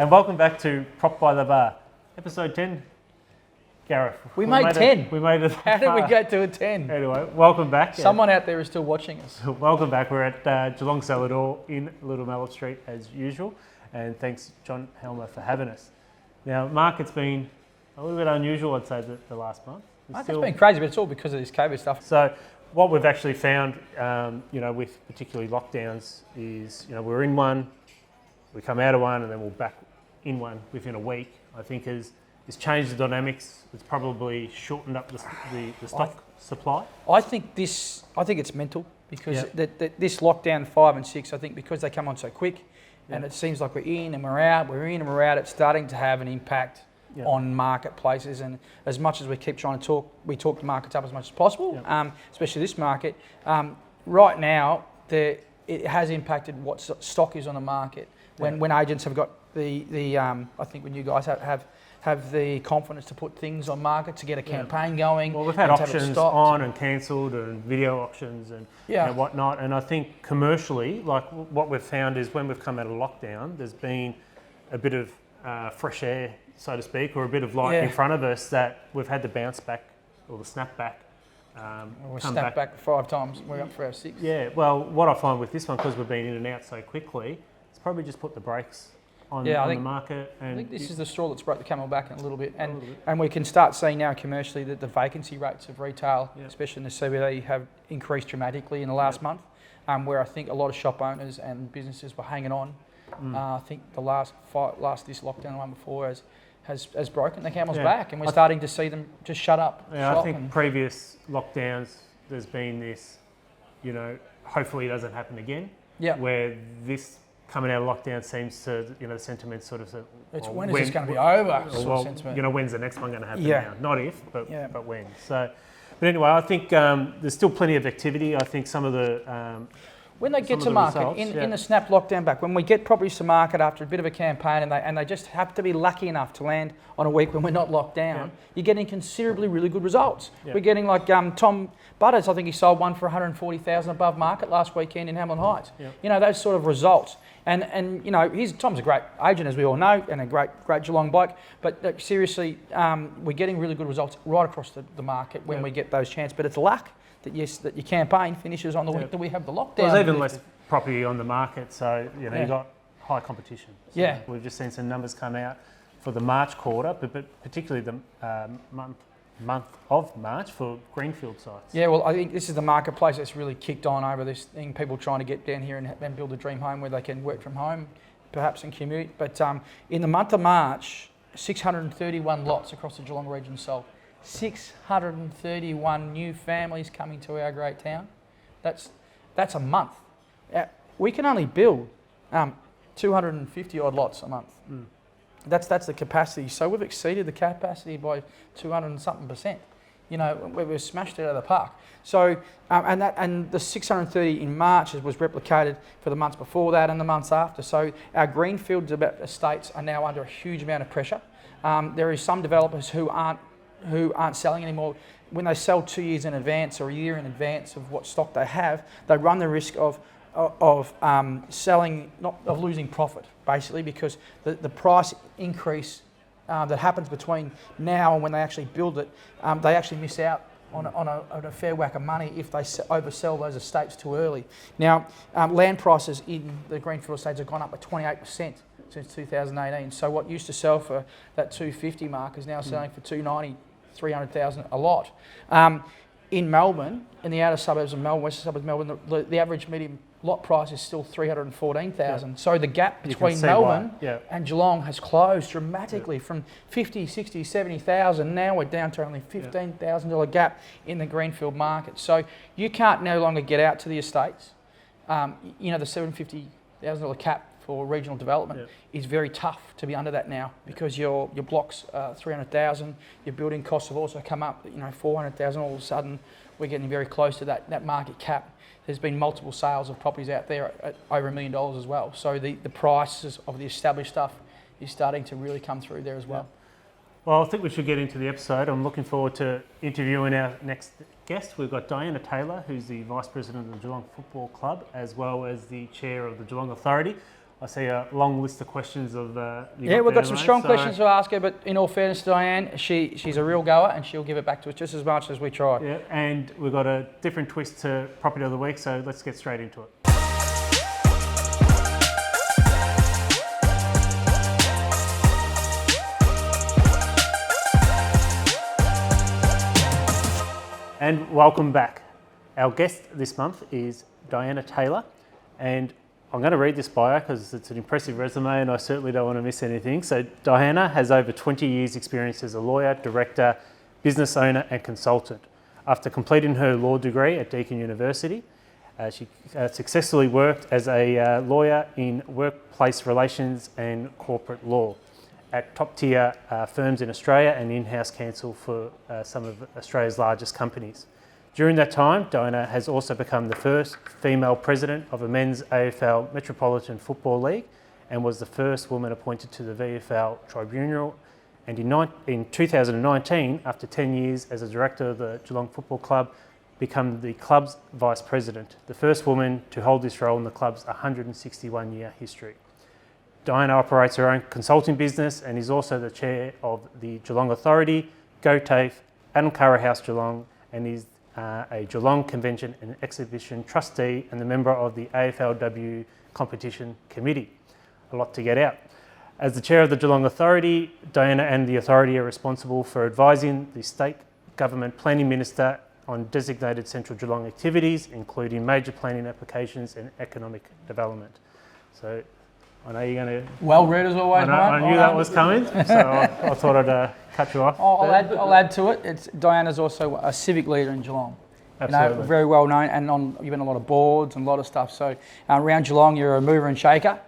And welcome back to Prop by the Bar, episode 10. Gareth. We made 10. We made it. How did we get to a 10? Anyway, welcome back. Someone out there is still watching us. Welcome back. We're at Geelong Salvador in Little Mallet Street as usual. And thanks, John Helmer, for having us. Now, market's been a little bit unusual, I'd say, the last month. It's been crazy, but it's all because of this COVID stuff. So what we've actually found, with particularly lockdowns is, we're in one, we come out of one, and then we're back in one within a week. I think has changed the dynamics. It's probably shortened up the stock supply. I think it's mental because this lockdown 5 and 6, I think because they come on so quick, and it seems like we're in and we're out, it's starting to have an impact on marketplaces. And as much as we keep trying to talk the markets up as much as possible, especially this market. Right now, it has impacted what stock is on the market. When agents have got I think when you guys have the confidence to put things on market to get a campaign going. Well, we've had options on and cancelled and video options and whatnot. And I think commercially, like what we've found is when we've come out of lockdown, there's been a bit of fresh air, so to speak, or a bit of light in front of us that we've had the bounce back or the snap back. We snapped back 5 times. We're up for our 6th. Yeah. Well, what I find with this one, because we've been in and out so quickly, it's probably just put the brakes on the market. And I think this is the straw that's broke the camel back in a little bit. And we can start seeing now commercially that the vacancy rates of retail, especially in the CBD, have increased dramatically in the last month, where I think a lot of shop owners and businesses were hanging on. I think the last this lockdown, the one before, has broken the camel's back, and we're starting to see them just shut up. Yeah, I think previous lockdowns, there's been this, hopefully it doesn't happen again, where this coming out of lockdown seems to, the sentiment sort of said, when is this going to be over? When's the next one going to happen now? Not if, but when. So, but anyway, I think there's still plenty of activity. I think some of the when they get to market, results, in the snap lockdown back, when we get properties to market after a bit of a campaign and they just have to be lucky enough to land on a week when we're not locked down, you're getting considerably really good results. We're getting like Tom Butters, I think he sold one for $140,000 above market last weekend in Hamlin Heights. Those sort of results. And Tom's a great agent, as we all know, and a great Geelong bloke. But seriously, we're getting really good results right across the market when we get those chances. But it's luck that your campaign finishes on the week that we have the lockdown. Well, there's even less property on the market, so you've got high competition. So we've just seen some numbers come out for the March quarter, but particularly the month of March for greenfield sites. Yeah, well, I think this is the marketplace that's really kicked on over this thing. People trying to get down here and build a dream home where they can work from home, perhaps, and commute. But in the month of March, 631 lots across the Geelong region sold. 631 new families coming to our great town. That's a month. We can only build 250 odd lots a month. That's the capacity. So we've exceeded the capacity by 200 and something %. We've smashed it out of the park. So and the 630 in March was replicated for the months before that and the months after. So our greenfield estates are now under a huge amount of pressure. There is some developers who aren't selling anymore. When they sell 2 years in advance or a year in advance of what stock they have, they run the risk of selling, of losing profit, basically, because the price increase that happens between now and when they actually build it, they actually miss out on a fair whack of money if they oversell those estates too early. Now, land prices in the greenfield estates have gone up by 28% since 2018. So what used to sell for that 250 mark is now selling for 290, 300,000 a lot. In Melbourne, in the outer suburbs of Melbourne, western suburbs of Melbourne, the average medium lot price is still 314,000. So the gap between Melbourne and Geelong has closed dramatically from 50, 60, 70,000. Now we're down to only $15,000 gap in the greenfield market. So you can't no longer get out to the estates. The $750,000 cap for regional development is very tough to be under that now because your blocks 300,000, your building costs have also come up, 400,000. All of a sudden, we're getting very close to that market cap. There's been multiple sales of properties out there at over $1 million as well. So the prices of the established stuff is starting to really come through there as well. Well, I think we should get into the episode. I'm looking forward to interviewing our next guest. We've got Diana Taylor, who's the Vice President of the Geelong Football Club, as well as the Chair of the Geelong Authority. I see a long list of questions of we've got some strong questions to ask her, but in all fairness to Diane, she's a real goer and she'll give it back to us just as much as we try. Yeah, and we've got a different twist to Property of the Week, so let's get straight into it. And welcome back. Our guest this month is Diana Taylor, and I'm going to read this bio because it's an impressive resume and I certainly don't want to miss anything. So Diana has over 20 years experience as a lawyer, director, business owner and consultant. After completing her law degree at Deakin University, she successfully worked as a lawyer in workplace relations and corporate law at top tier firms in Australia and in-house counsel for some of Australia's largest companies. During that time, Diana has also become the first female president of a men's AFL Metropolitan Football League and was the first woman appointed to the VFL Tribunal. And in 2019, after 10 years as a director of the Geelong Football Club, become the club's vice president, the first woman to hold this role in the club's 161-year history. Diana operates her own consulting business and is also the chair of the Geelong Authority, GoTAFE, Adam Curra House Geelong, and is a Geelong Convention and Exhibition trustee and the member of the AFLW Competition Committee. A lot to get out. As the chair of the Geelong Authority, Diana and the Authority are responsible for advising the State Government Planning Minister on designated Central Geelong activities, including major planning applications and economic development. So I know you're going to... Well read as always, mate. I knew that was coming, so I thought I'd cut you off. I'll add to it. Diana's also a civic leader in Geelong. Absolutely. You know, very well known, and you've been on a lot of boards and a lot of stuff. So around Geelong, you're a mover and shaker.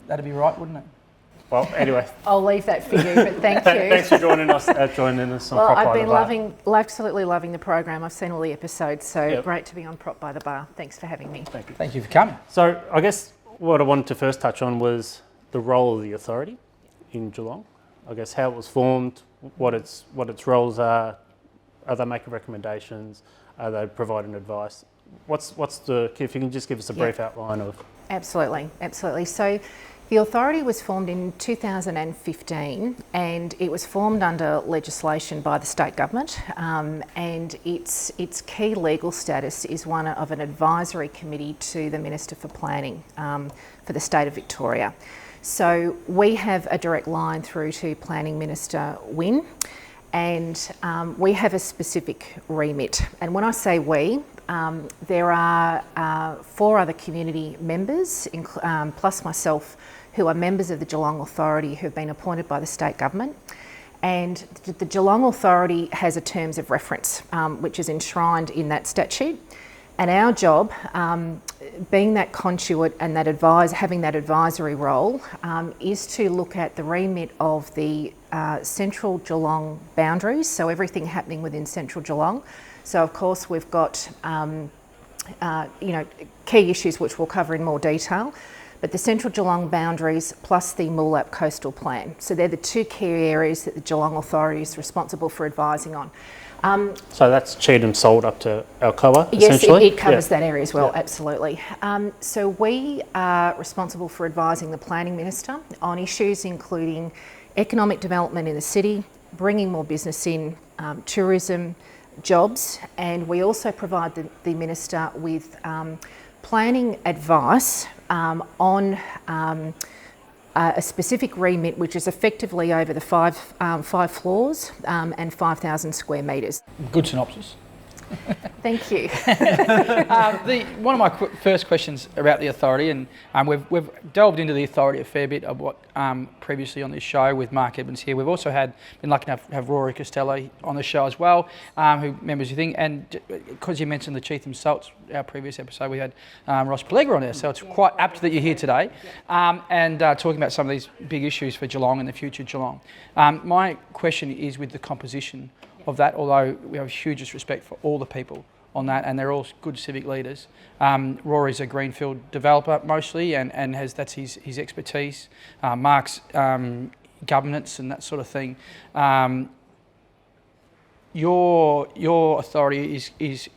That'd be right, wouldn't it? Well, anyway. I'll leave that for you, but thank you. Thanks for joining us on Well, Prop I've by been the Bar. absolutely loving the program. I've seen all the episodes, so great to be on Prop by the Bar. Thanks for having me. Thank you. Thank you for coming. So I guess what I wanted to first touch on was the role of the Authority in Geelong. I guess how it was formed, what its roles are they making recommendations, are they providing advice? What's the, if you can just give us a brief outline of... Absolutely. So the Authority was formed in 2015 and it was formed under legislation by the state government, and its key legal status is one of an advisory committee to the Minister for Planning for the state of Victoria. So we have a direct line through to Planning Minister Wynne, and we have a specific remit. And when I say we, there are 4 other community members, plus myself, who are members of the Geelong Authority who have been appointed by the state government. And the Geelong Authority has a terms of reference, which is enshrined in that statute. And our job, being that conduit and having that advisory role, is to look at the remit of the central Geelong boundaries, so everything happening within central Geelong. So of course we've got key issues which we'll cover in more detail, but the central Geelong boundaries plus the Moolap Coastal Plan. So they're the 2 key areas that the Geelong Authority is responsible for advising on. So that's Cheetham sold up to Alcoa, yes, essentially? It covers that area as well, absolutely. So we are responsible for advising the Planning Minister on issues including economic development in the city, bringing more business in, tourism, jobs, and we also provide the Minister with planning advice on a specific remit which is effectively over the 5 floors and 5,000 square metres. Good synopsis. Thank you. One of my first questions about the Authority, and we've delved into the Authority a fair bit of what previously on this show with Mark Edmonds here. We've also been lucky enough to have Rory Costello on the show as well, who members your thing. And because you mentioned the Cheetham Salts, our previous episode, we had Ross Pellegger on there, so it's quite apt that you're here today and talking about some of these big issues for Geelong and the future of Geelong. My question is with the composition of that, although we have hugest respect for all the people on that, and they're all good civic leaders. Rory's a greenfield developer mostly, and that's his expertise. Mark's governance and that sort of thing. Your authority is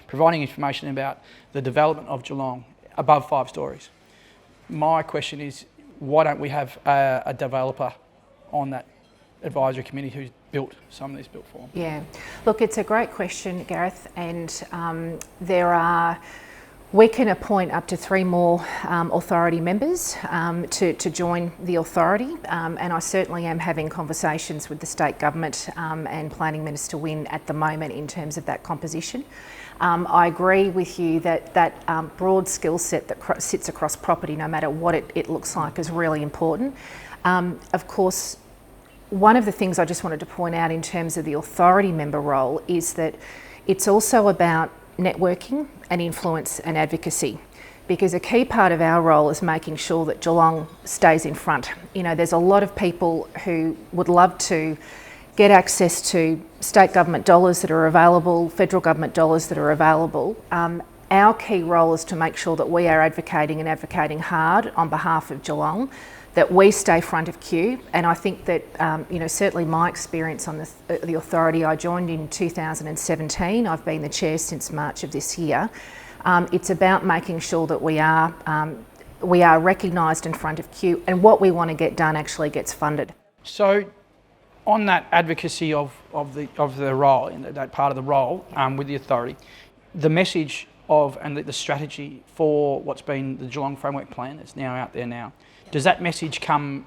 providing information about the development of Geelong above 5 stories. my question is, why don't we have a developer on that advisory committee who's built some of these built form? Yeah, look, it's a great question, Gareth, and we can appoint up to 3 more authority members to join the authority, and I certainly am having conversations with the state government and Planning Minister Wynne at the moment in terms of that composition. I agree with you that broad skill set that sits across property, no matter what it looks like, is really important. Of course, one of the things I just wanted to point out in terms of the authority member role is that it's also about networking and influence and advocacy, because a key part of our role is making sure that Geelong stays in front. You know, there's a lot of people who would love to get access to state government dollars that are available, federal government dollars that are available. Our key role is to make sure that we are advocating hard on behalf of Geelong, that we stay front of queue. And I think that, certainly my experience on the authority, I joined in 2017. I've been the chair since March of this year. It's about making sure that we are recognised in front of queue, and what we want to get done actually gets funded. So, on that advocacy of the role, in that part of the role with the authority, the message and the strategy for what's been the Geelong Framework plan that's now out there now, does that message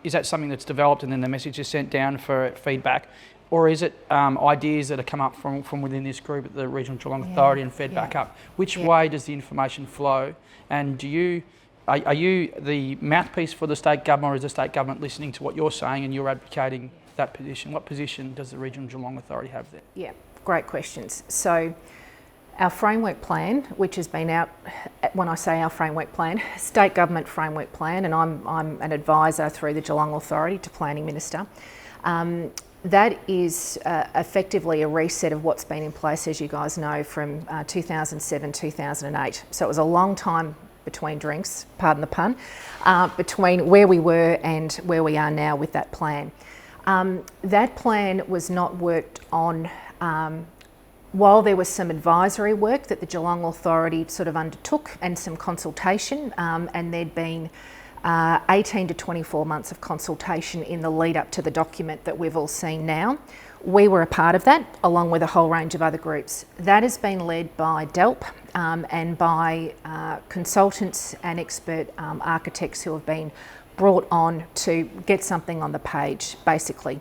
is that something that's developed and then the message is sent down for feedback, or is it ideas that have come up from within this group at the Regional Geelong Authority and fed back up? Which way does the information flow? And are you the mouthpiece for the state government, or is the state government listening to what you're saying and you're advocating that position? What position does the Regional Geelong Authority have there? Yeah, great questions. So our framework plan, which has been out, when I say our framework plan, state government framework plan, and I'm an advisor through the Geelong Authority to Planning Minister. That is effectively a reset of what's been in place, as you guys know, from 2007, 2008. So it was a long time between drinks, pardon the pun, between where we were and where we are now with that plan. That plan was not worked on while there was some advisory work that the Geelong Authority sort of undertook and some consultation, and there'd been 18 to 24 months of consultation in the lead up to the document that we've all seen now. We were a part of that, along with a whole range of other groups. That has been led by DELP and by consultants and expert architects who have been brought on to get something on the page, basically.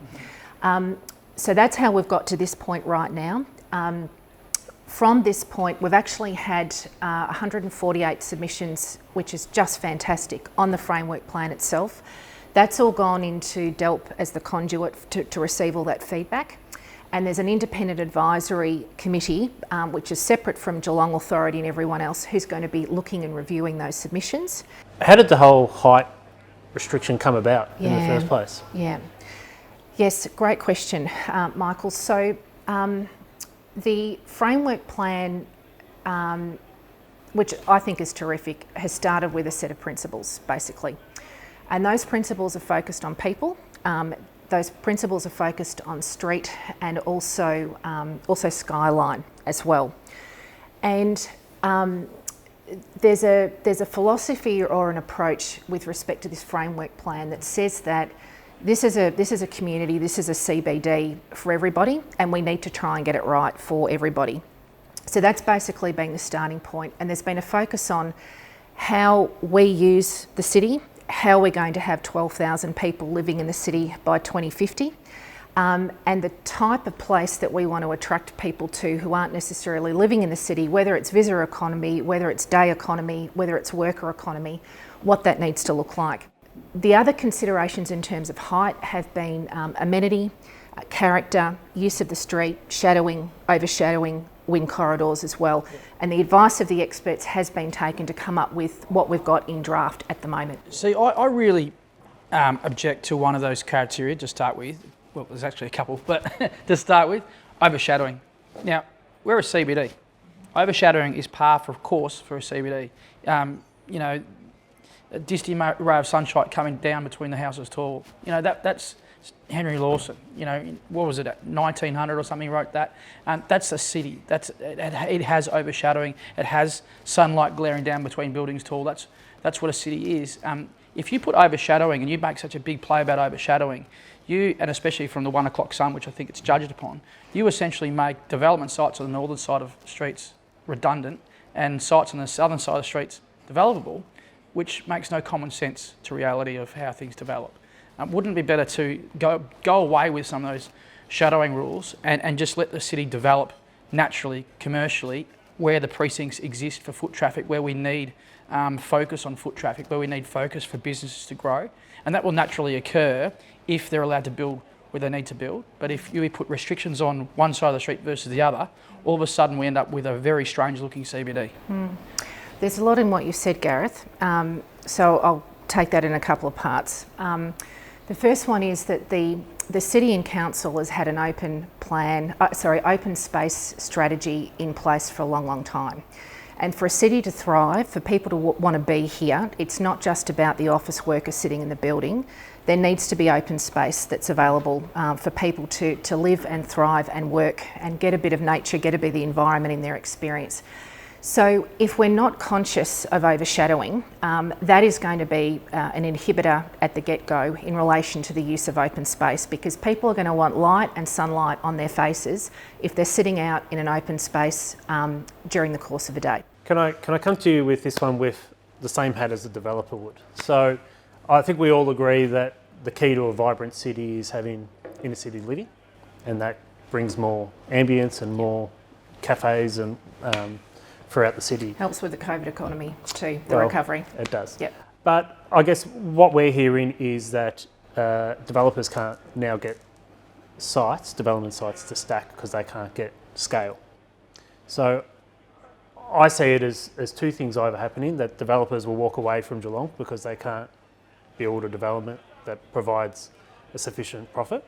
So that's how we've got to this point right now. From this point, we've actually had 148 submissions, which is just fantastic, on the framework plan itself. That's all gone into DELP as the conduit to receive all that feedback. And there's an independent advisory committee, which is separate from Geelong Authority and everyone else, who's going to be looking and reviewing those submissions. How did the whole height restriction come about in the first place? Yes, great question, Michael. So the framework plan, which I think is terrific, has started with a set of principles, basically. And those principles are focused on people. Those principles are focused on street and also skyline as well. And there's a philosophy or an approach with respect to this framework plan that says that this is a community, this is a CBD for everybody, and we need to try and get it right for everybody. So that's basically been the starting point, and there's been a focus on how we use the city, how we're going to have 12,000 people living in the city by 2050, and the type of place that we want to attract people to who aren't necessarily living in the city, whether it's visitor economy, whether it's day economy, whether it's worker economy, what that needs to look like. The other considerations in terms of height have been amenity, character, use of the street, shadowing, overshadowing, wing corridors as well. And the advice of the experts has been taken to come up with what we've got in draft at the moment. See, I really object to one of those criteria to start with. Well, there's actually a couple, but to start with, overshadowing. Now, we're a CBD. Overshadowing is par for course for a CBD. A distant ray of sunshine coming down between the houses tall. That's Henry Lawson. What was it, 1900 or something, wrote that. That's a city. It has overshadowing. It has sunlight glaring down between buildings tall. that's what a city is. If you put overshadowing, and you make such a big play about overshadowing, and especially from the 1 o'clock sun, which I think it's judged upon, you essentially make development sites on the northern side of streets redundant and sites on the southern side of the streets developable, which makes no common sense to reality of how things develop. Wouldn't it be better to go away with some of those shadowing rules and just let the city develop naturally, commercially, where the precincts exist for foot traffic, where we need focus on foot traffic, where we need focus for businesses to grow? And that will naturally occur if they're allowed to build where they need to build. But if you put restrictions on one side of the street versus the other, all of a sudden we end up with a very strange looking CBD. There's a lot in what you said, Gareth. So I'll take that in a couple of parts. The first one is that the City and Council has had an open space strategy in place for a long, long time. And for a city to thrive, for people to want to be here, it's not just about the office workers sitting in the building. There needs to be open space that's available for people to live and thrive and work and get a bit of nature, get a bit of the environment in their experience. So if we're not conscious of overshadowing, that is going to be an inhibitor at the get-go in relation to the use of open space, because people are going to want light and sunlight on their faces if they're sitting out in an open space during the course of a day. Can I come to you with this one with the same hat as a developer would? So I think we all agree that the key to a vibrant city is having inner city living, and that brings more ambience and more cafes and throughout the city. Helps with the COVID economy too, the recovery. It does. Yep. But I guess what we're hearing is that developers can't now get development sites to stack because they can't get scale. So I see it as two things either happening: that developers will walk away from Geelong because they can't build a development that provides a sufficient profit,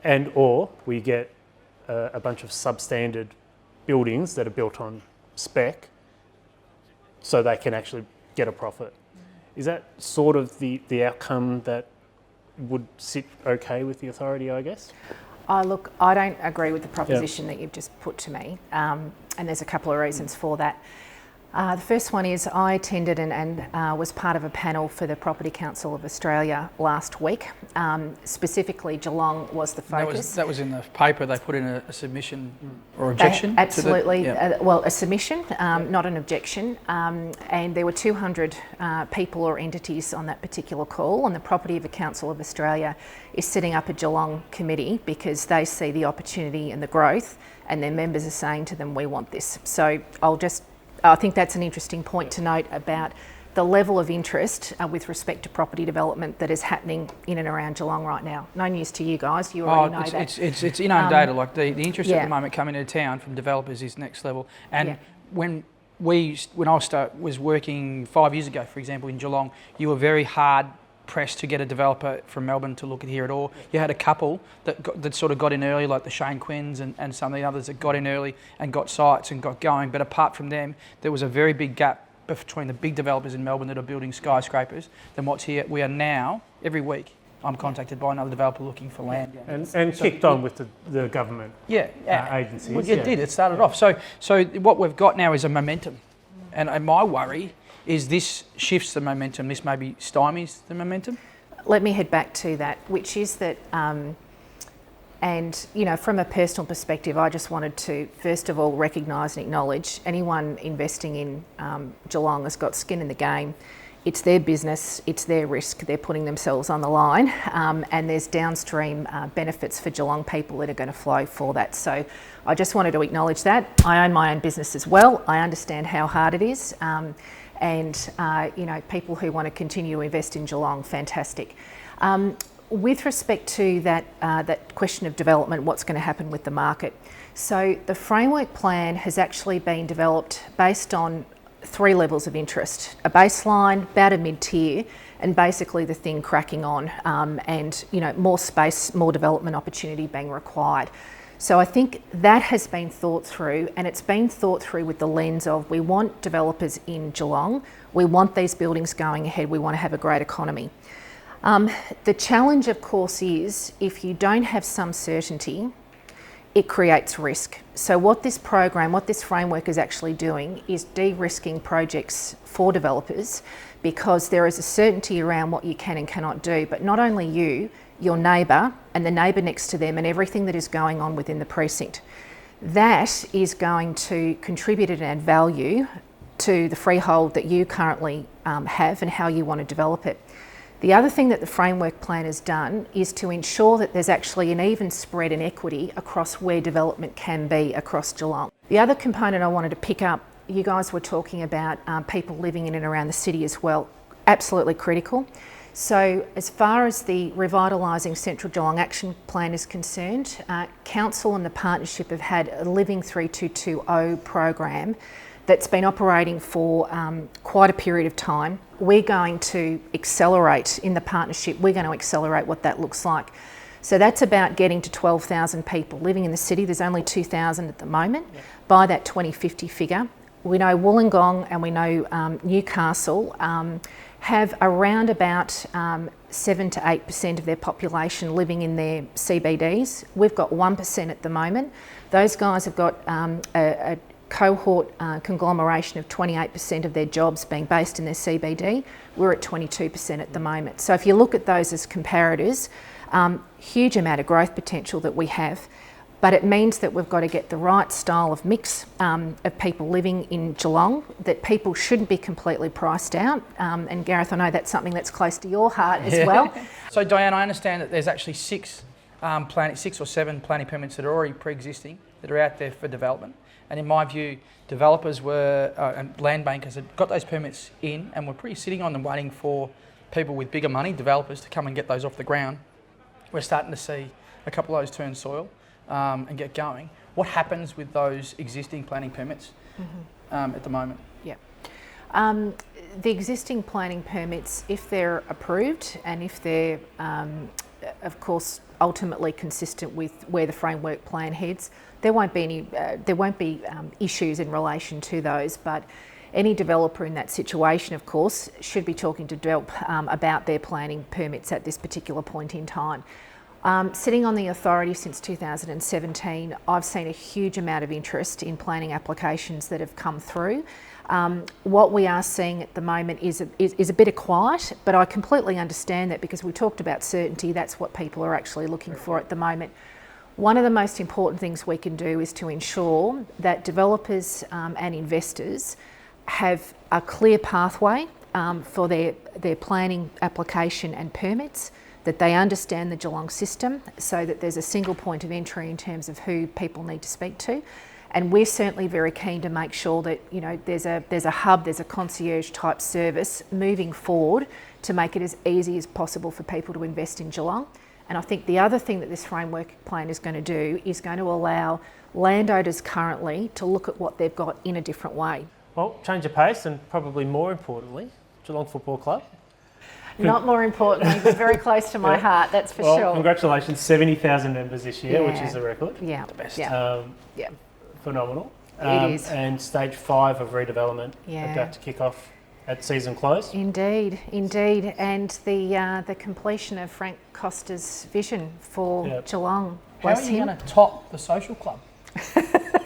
and or we get a bunch of substandard buildings that are built on spec so they can actually get a profit. Is that sort of the outcome that would sit okay with the authority, I guess? Look, I don't agree with the proposition that you've just put to me, and there's a couple of reasons for that. The first one is I attended and was part of a panel for the Property Council of Australia last week. Specifically, Geelong was the focus. That was in the paper. They put in a submission or objection? Absolutely. Well, a submission, not an objection. And there were 200 people or entities on that particular call, and the Property Council of Australia is setting up a Geelong committee because they see the opportunity and the growth, and their members are saying to them, we want this. So I think that's an interesting point to note about the level of interest with respect to property development that is happening in and around Geelong right now. No news to you guys, you already know that. It's inundated. Like the interest at the moment coming into town from developers is next level. And when I was working 5 years ago, for example, in Geelong, you were very hard pressed to get a developer from Melbourne to look at here at all. You had a couple that sort of got in early, like the Shane Quinns and some of the others that got in early and got sites and got going. But apart from them, there was a very big gap between the big developers in Melbourne that are building skyscrapers than what's here. We are now, every week, I'm contacted by another developer looking for land. And kicked on with the government agencies. Well, it did. It started off. So what we've got now is a momentum. And my worry is this shifts the momentum. This maybe stymies the momentum. Let me head back to that, which is that, and you know, from a personal perspective, I just wanted to first of all recognise and acknowledge anyone investing in Geelong has got skin in the game. It's their business, it's their risk, they're putting themselves on the line, and there's downstream benefits for Geelong people that are going to flow for that. So I just wanted to acknowledge that. I own my own business as well. I understand how hard it is. And you know, people who want to continue to invest in Geelong, fantastic. With respect to that question of development, what's going to happen with the market? So the framework plan has actually been developed based on 3 levels of interest: a baseline, about a mid-tier, and basically the thing cracking on, and you know, more space, more development opportunity being required. So I think that has been thought through, and it's been thought through with the lens of we want developers in Geelong, we want these buildings going ahead, we want to have a great economy. The challenge, of course, is if you don't have some certainty, it creates risk. So what this program, what this framework is actually doing is de-risking projects for developers, because there is a certainty around what you can and cannot do, but not only you, your neighbour and the neighbour next to them and everything that is going on within the precinct. That is going to contribute and add value to the freehold that you currently have and how you want to develop it. The other thing that the framework plan has done is to ensure that there's actually an even spread and equity across where development can be across Geelong. The other component I wanted to pick up, you guys were talking about people living in and around the city as well, absolutely critical. So as far as the Revitalising Central Geelong Action Plan is concerned, Council and the partnership have had a Living 3220 program that's been operating for quite a period of time. We're going to accelerate in the partnership, we're going to accelerate what that looks like. So that's about getting to 12,000 people living in the city. There's only 2,000 at the moment. Yeah. By that 2050 figure. We know Wollongong and we know Newcastle have around about 7 to 8% of their population living in their CBDs. We've got 1% at the moment. Those guys have got a cohort conglomeration of 28% of their jobs being based in their CBD. We're at 22% at the moment. So if you look at those as comparators, huge amount of growth potential that we have, but it means that we've got to get the right style of mix of people living in Geelong, that people shouldn't be completely priced out. And Gareth, I know that's something that's close to your heart as well. So Diane, I understand that there's actually 6 or 7 planning permits that are already pre-existing that are out there for development. And in my view, developers and land bankers had got those permits in and were pretty sitting on them waiting for people with bigger money, developers, to come and get those off the ground. We're starting to see a couple of those turn soil and get going. What happens with those existing planning permits at the moment? Yeah. The existing planning permits, if they're approved and if they're, of course, ultimately consistent with where the framework plan heads, there won't be issues in relation to those. But any developer in that situation, of course, should be talking to DELP about their planning permits at this particular point in time. Sitting on the authority since 2017, I've seen a huge amount of interest in planning applications that have come through. What we are seeing at the moment is a bit of quiet, but I completely understand that, because we talked about certainty. That's what people are actually looking for at the moment. One of the most important things we can do is to ensure that developers and investors have a clear pathway for their planning application and permits, that they understand the Geelong system so that there's a single point of entry in terms of who people need to speak to. And we're certainly very keen to make sure that, you know, there's a hub, there's a concierge type service moving forward to make it as easy as possible for people to invest in Geelong. And I think the other thing that this framework plan is going to do is going to allow landowners currently to look at what they've got in a different way. Well, change of pace, and probably more importantly, Geelong Football Club. Not more importantly, but very close to my heart, that's for sure. Congratulations, 70,000 members this year, which is a record. Yeah, the best. Phenomenal. It is. And stage 5 of redevelopment about to kick off at season close. Indeed. And the completion of Frank Costa's vision for Geelong. How are you going to top the social club?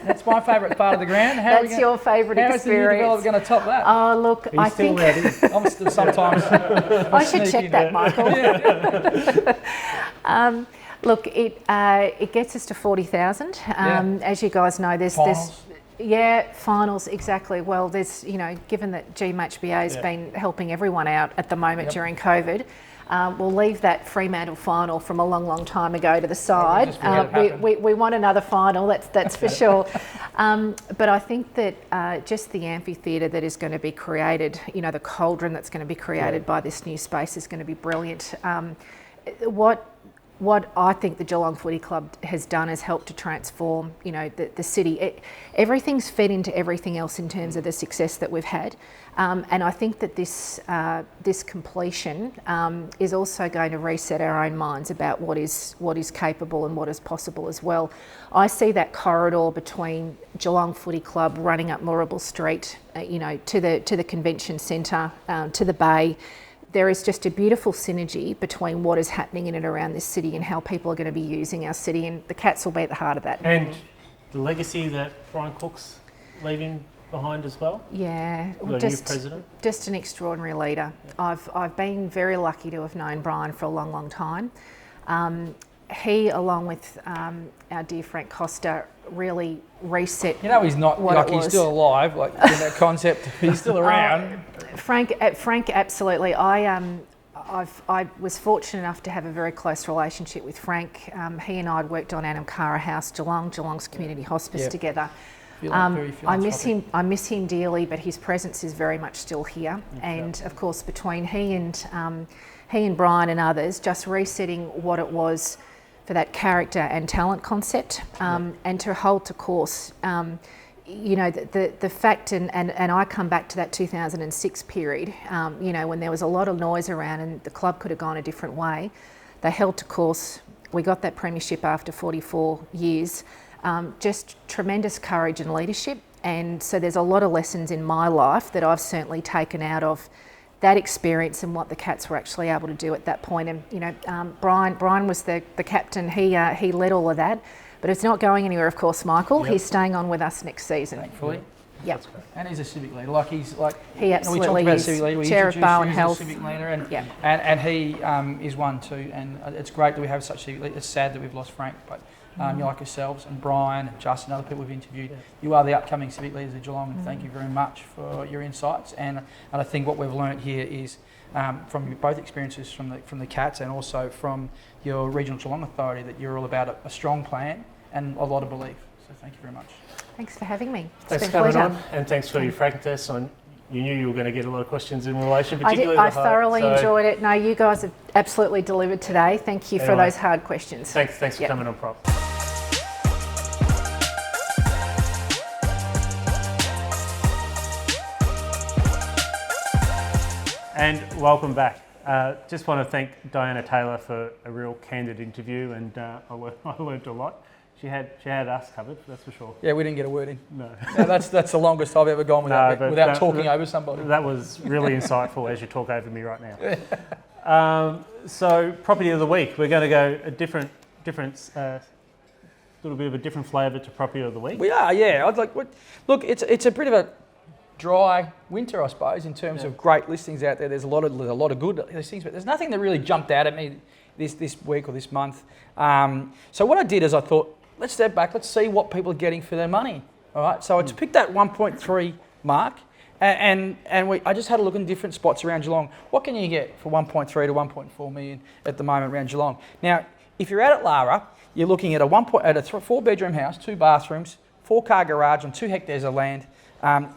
That's my favourite part of the ground. That's your favourite experience. How is the new developer going to top that? Oh, look, I think... I'm still sometimes... I should check that, Michael. Look, it gets us to 40,000. As you guys know, there's finals, exactly. Well, there's, you know, given that GMHBA has been helping everyone out at the moment during COVID, we'll leave that Fremantle final from a long, long time ago to the side. We want another final, that's for sure. But I think that just the amphitheatre that is going to be created, you know, the cauldron that's going to be created by this new space is going to be brilliant. What I think the Geelong Footy Club has done is helped to transform, you know, the city. Everything's fed into everything else in terms of the success that we've had, and I think that this completion is also going to reset our own minds about what is capable and what is possible as well. I see that corridor between Geelong Footy Club running up Moorabool Street, you know, to the convention centre, to the bay. there is just a beautiful synergy between what is happening in and around this city and how people are going to be using our city, and the Cats will be at the heart of that. And the legacy that Brian Cook's leaving behind as well? Yeah, The new president? Just an extraordinary leader. I've been very lucky to have known Brian for a long, long time. He, along with our dear Frank Costa, really reset. You know, he's not like he's still alive, like in that concept. He's still around. Frank, absolutely. I was fortunate enough to have a very close relationship with Frank. He and I had worked on Adam Cara House, Geelong's community hospice together. I miss him dearly, but his presence is very much still here. And of course, between he and Brian and others, just resetting what it was for that character and talent concept, and to hold to course. You know, the fact, and I come back to that 2006 period, you know, when there was a lot of noise around and the club could have gone a different way. They held to course. We got that premiership after 44 years. Just tremendous courage and leadership. And so there's a lot of lessons in my life that I've certainly taken out of that experience and what the Cats were actually able to do at that point. And, you know, Brian was the captain. He led all of that. But it's not going anywhere, of course, Michael. Yep. He's staying on with us next season. Thankfully. Yep. And he's a civic leader. Like he's like he absolutely we talked about is. Civic leader. We Chair of Bowen him Health. As a civic leader, and he is one too. And it's great that we have such civic leaders. It's sad that we've lost Frank, but you like yourselves and Brian and Justin and other people we've interviewed. Yeah. You are the upcoming civic leaders of Geelong, and thank you very much for your insights. And I think what we've learnt here is from both experiences from the Cats and also from your regional Geelong Authority that you're all about a strong plan and a lot of belief. So thank you very much. Thanks for having me. Thanks for coming on, and thanks for your frankness. You knew you were going to get a lot of questions in relation, particularly I thoroughly enjoyed it. No, you guys have absolutely delivered today. Thank you for those hard questions. Thanks for coming on, Prop. And welcome back. Just want to thank Diana Taylor for a real candid interview, and I learned a lot. She had us covered, that's for sure. Yeah, we didn't get a word in. No. That's the longest I've ever gone without talking over somebody. That was really insightful as you talk over me right now. So, property of the week. We're going to go a different, little bit of a different flavour to property of the week. We are, yeah. Look, it's a bit of a dry winter, I suppose, in terms of great listings out there. There's a lot of good listings, but there's nothing that really jumped out at me this week or this month. So what I did is I thought, let's step back, let's see what people are getting for their money. All right, so I picked that 1.3 mark, and I just had a look in different spots around Geelong. What can you get for 1.3 to 1.4 million at the moment around Geelong? Now, if you're out at Lara, you're looking at a 4-bedroom house, 2 bathrooms, 4-car garage on 2 hectares of land.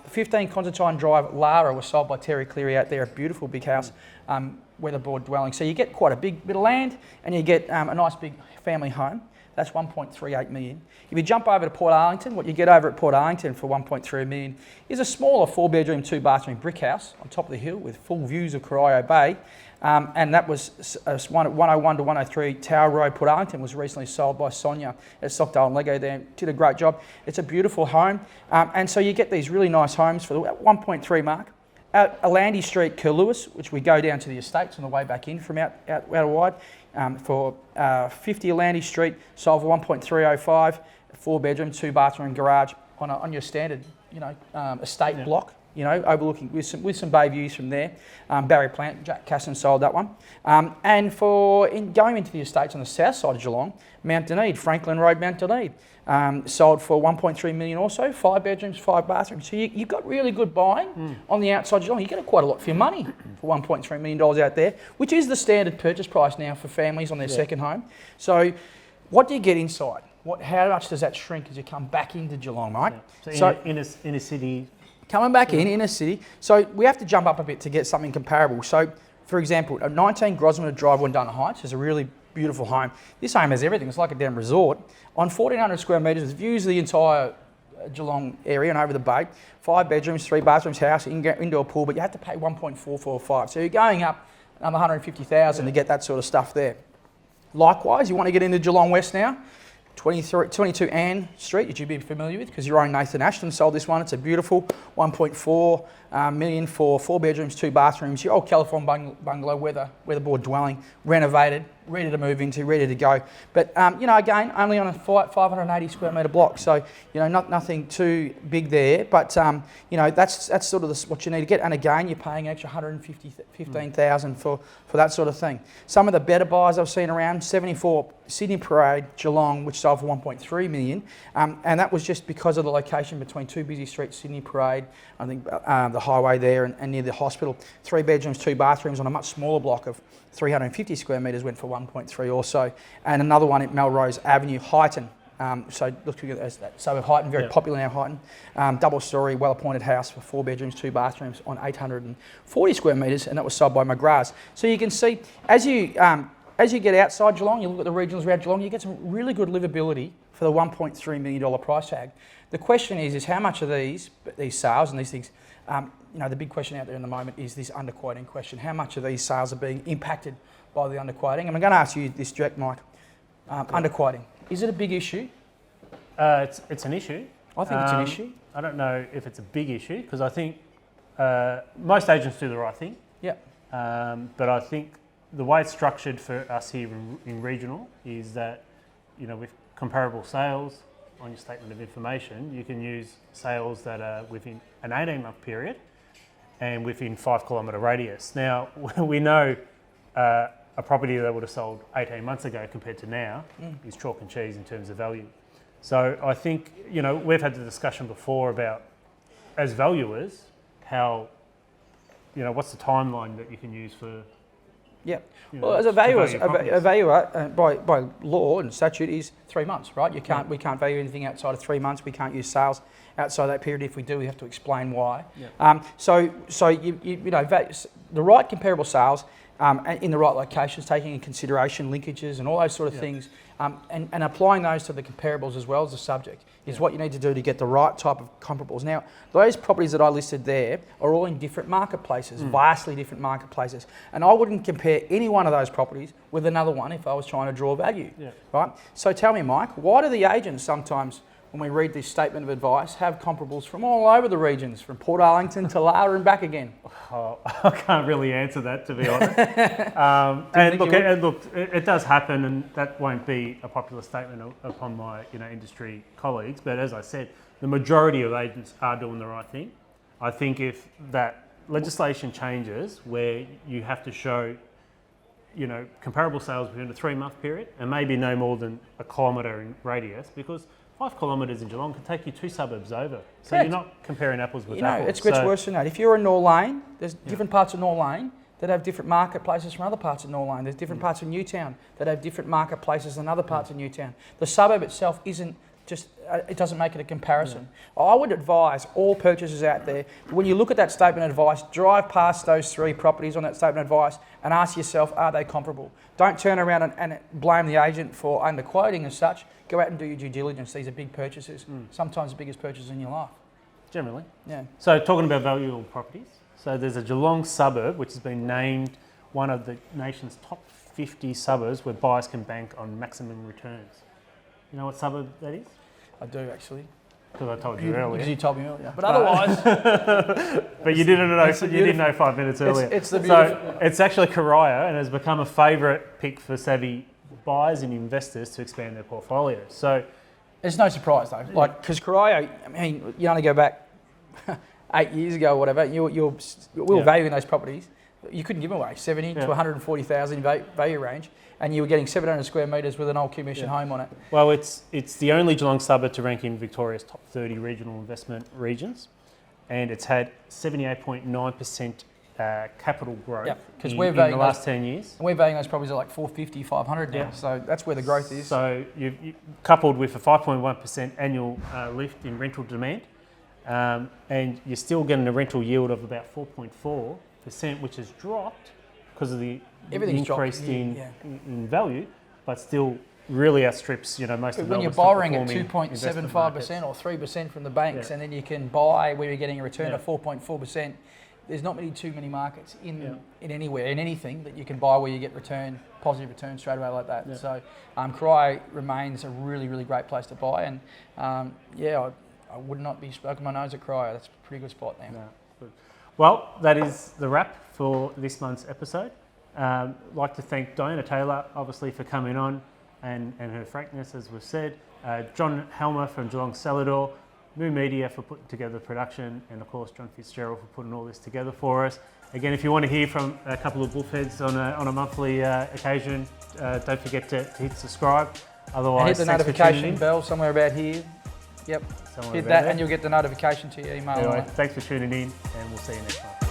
15 Constantine Drive, Lara, was sold by Terry Cleary out there, a beautiful big house, weatherboard dwelling. So you get quite a big bit of land, and you get a nice big family home. That's 1.38 million. If you jump over to Port Arlington, what you get over at Port Arlington for 1.3 million is a smaller 4-bedroom, 2-bathroom brick house on top of the hill with full views of Corio Bay. And that was 101 to 103 Tower Road, Port Arlington, was recently sold by Sonia at Stockdale and Lego there. Did a great job. It's a beautiful home. And so you get these really nice homes for the 1.3 mark. At Alandy Street, Curlewis, which we go down to the estates on the way back in from out wide, for 50 Alandy Street, sold for 1.305, 4-bedroom, 2-bathroom garage on your standard, estate block. Overlooking with some bay views from there. Barry Plant, Jack Casson sold that one. And going into the estates on the south side of Geelong, Mount Dunedin, Franklin Road, Mount Dunedin, sold for 1.3 million also, 5 bedrooms, 5 bathrooms. So you've got really good buying on the outside of Geelong. You get quite a lot for your money for $1.3 million out there, which is the standard purchase price now for families on their second home. So what do you get inside? How much does that shrink as you come back into Geelong, right? Yeah. So in a city. Coming back in a city, so we have to jump up a bit to get something comparable. So, for example, 19 Grosvenor Drive, Wundunna Heights is a really beautiful home. This home has everything. It's like a damn resort. On 1,400 square metres, with views of the entire Geelong area and over the bay. 5 bedrooms, 3 bathrooms, house, indoor pool, but you have to pay 1.445. So you're going up another 150,000 to get that sort of stuff there. Likewise, you want to get into Geelong West now. 22 Ann Street, which you'd be familiar with because your own Nathan Ashton sold this one. It's a beautiful 1.4 million for 4 bedrooms, 2 bathrooms, your old California bungalow, weatherboard dwelling, renovated, ready to move into, ready to go. But again, only on a 580 square metre block, so nothing too big there. But that's sort of what you need to get. And again, you're paying an extra 115,000 for that sort of thing. Some of the better buys I've seen around 74 Sydney Parade, Geelong, which sold for 1.3 million, and that was just because of the location between two busy streets, Sydney Parade, I think the highway there and near the hospital. 3 bedrooms, 2 bathrooms on a much smaller block of 350 square metres went for 1.3 or so, and another one at Melrose Avenue, Highton. So looking at that suburb Highton, very popular now, Highton. Double storey, well appointed house for 4 bedrooms, 2 bathrooms on 840 square metres, and that was sold by McGrath's. So you can see as you get outside Geelong, you look at the regionals around Geelong, you get some really good livability for the $1.3 million price tag. The question is how much of these sales and these things, the big question out there in the moment is this underquoting question. How much of these sales are being impacted by the underquoting? And I'm going to ask you this direct, Mike. Underquoting. Is it a big issue? It's an issue. I think it's an issue. I don't know if it's a big issue because I think most agents do the right thing. Yeah. But I think the way it's structured for us here in regional is that, with comparable sales on your statement of information, you can use sales that are within an 18-month period and within 5 kilometre radius. Now, we know a property that would have sold 18 months ago compared to now is chalk and cheese in terms of value. So I think, we've had the discussion before about, as valuers, how, what's the timeline that you can use for... Yeah. Well, as a valuer, by law and statute, is 3 months, right? We can't value anything outside of 3 months. We can't use sales outside that period. If we do, we have to explain why. Yeah. So the right comparable sales in the right locations, taking in consideration linkages and all those sort of things, and applying those to the comparables as well as the subject is what you need to do to get the right type of comparables. Now, those properties that I listed there are all in different marketplaces, vastly different marketplaces, and I wouldn't compare any one of those properties with another one if I was trying to draw value, right? So tell me, Mike, why do the agents sometimes, when we read this statement of advice, have comparables from all over the regions, from Port Arlington to Lara and back again? Oh, I can't really answer that, to be honest. and look, it does happen, and that won't be a popular statement upon my industry colleagues. But as I said, the majority of agents are doing the right thing. I think if that legislation changes, where you have to show, comparable sales within a 3-month period, and maybe no more than a kilometre in radius, because 5 kilometres in Geelong can take you 2 suburbs over. So Correct. You're not comparing apples with apples. It's worse than that. If you're in Nor Lane, there's different parts of Nor Lane that have different marketplaces from other parts of Nor Lane. There's different parts of Newtown that have different marketplaces than other parts of Newtown. The suburb itself isn't just, it doesn't make it a comparison. I would advise all purchasers out there, when you look at that statement of advice, drive past those 3 properties on that statement of advice and ask yourself, are they comparable? Don't turn around and blame the agent for underquoting as such. Go out and do your due diligence. These are big purchases, sometimes the biggest purchases in your life. Generally. Yeah. So talking about valuable properties, so there's a Geelong suburb which has been named one of the nation's top 50 suburbs where buyers can bank on maximum returns. You know what suburb that is? I do, actually. Because I told you earlier. Because you told me earlier. But otherwise... but you didn't know. You didn't know 5 minutes earlier. It's the beautiful... So it's actually Corio, and has become a favourite pick for savvy buyers and investors to expand their portfolios. So it's no surprise though, because Corio, you only go back 8 years ago or whatever, we were valuing those properties. You couldn't give them away 70 to 140,000 value range, and you were getting 700 square metres with an old commission home on it. Well, it's the only Geelong suburb to rank in Victoria's top 30 regional investment regions, and it's had 78.9% capital growth in the last 10 years. And we're valuing those properties at like 450, 500 now, so that's where the growth is. So you coupled with a 5.1% annual lift in rental demand, and you're still getting a rental yield of about 4.4%, which has dropped because of the increase in value, but still really outstrips most of the. When you're borrowing at 2.75% or 3% from the banks, and then you can buy where you're getting a return of 4.4%. There's not too many markets in anywhere, in anything that you can buy where you get positive return straight away like that. Yeah. So Corio remains a really, really great place to buy, and I would not be smoking my nose at Corio. That's a pretty good spot now. No, Well, that is the wrap for this month's episode. I'd like to thank Diana Taylor, obviously, for coming on and her frankness, as we've said. John Helmer from Geelong Celador, Moo Media for putting together the production, and of course John Fitzgerald for putting all this together for us. Again, if you want to hear from a couple of bullheads on a monthly occasion, don't forget to hit subscribe. Otherwise, and hit the notification bell somewhere about here. Yep, hit that and you'll get the notification to your email. Anyway, thanks for tuning in, and we'll see you next time.